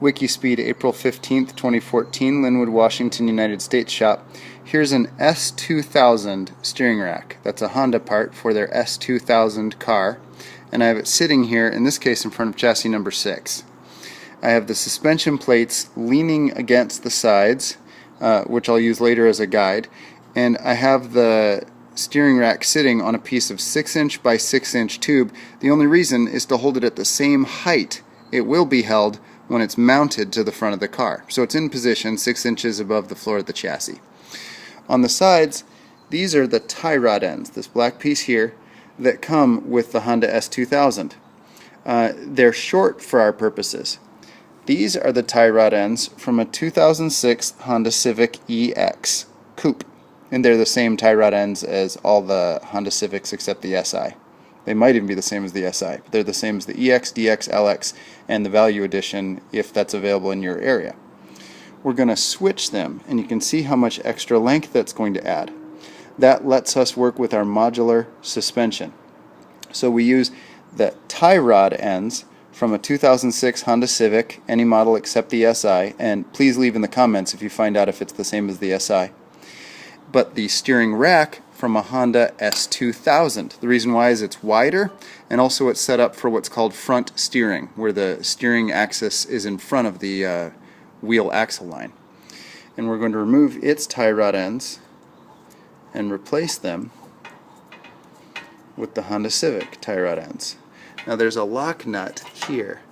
WIKISPEED April 15th, 2014, Lynnwood, Washington, United States shop. Here's an S2000 steering rack. That's a Honda part for their S2000 car. And I have it sitting here, in this case in front of chassis number 6. I have the suspension plates leaning against the sides, which I'll use later as a guide. And I have the steering rack sitting on a piece of 6-inch by 6-inch tube. The only reason is to hold it at the same height it will be held when it's mounted to the front of the car. So it's in position 6 inches above the floor of the chassis. On the sides, these are the tie rod ends, this black piece here, that come with the Honda S2000. They're short for our purposes. These are the tie rod ends from a 2006 Honda Civic EX Coupe. And they're the same tie rod ends as all the Honda Civics except the SI. They might even be the same as the SI, but they're the same as the EX, DX, LX, and the Value Edition if that's available in your area. We're going to switch them, and you can see how much extra length that's going to add. That lets us work with our modular suspension. So we use the tie rod ends from a 2006 Honda Civic, any model except the SI, and please leave in the comments if you find out if it's the same as the SI. But the steering rack from a Honda S2000. The reason why is it's wider, and also it's set up for what's called front steering, where the steering axis is in front of the wheel axle line. And we're going to remove its tie rod ends and replace them with the Honda Civic tie rod ends. Now there's a lock nut here.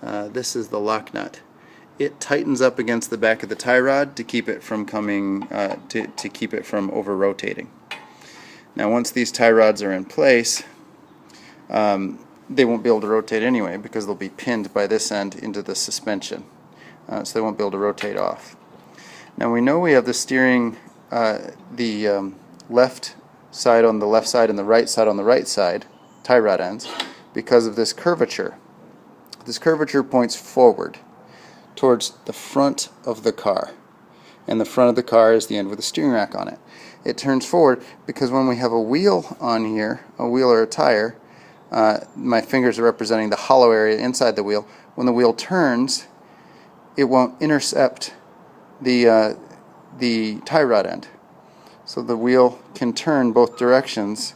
This is the lock nut. It tightens up against the back of the tie rod to keep it from coming, to keep it from over rotating. Now once these tie rods are in place, they won't be able to rotate anyway because they'll be pinned by this end into the suspension. So they won't be able to rotate off. Now we know we have the steering, left side on the left side and the right side on the right side, tie rod ends, because of this curvature. This curvature points forward towards the front of the car, and the front of the car is the end with a steering rack on it. It turns forward because when we have a wheel on here, a wheel or a tire, my fingers are representing the hollow area inside the wheel. When the wheel turns, it won't intercept the tie rod end. So the wheel can turn both directions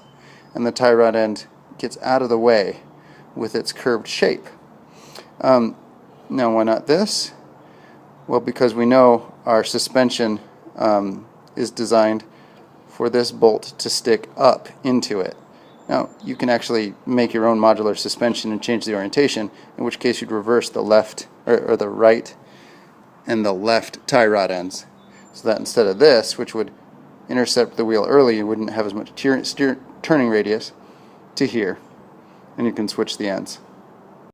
and the tie rod end gets out of the way with its curved shape. Now why not this? Well, because we know our suspension is designed for this bolt to stick up into it. Now you can actually make your own modular suspension and change the orientation, in which case you'd reverse the left or the right and the left tie rod ends, so that instead of this, which would intercept the wheel early, you wouldn't have as much turning radius, to here, and you can switch the ends.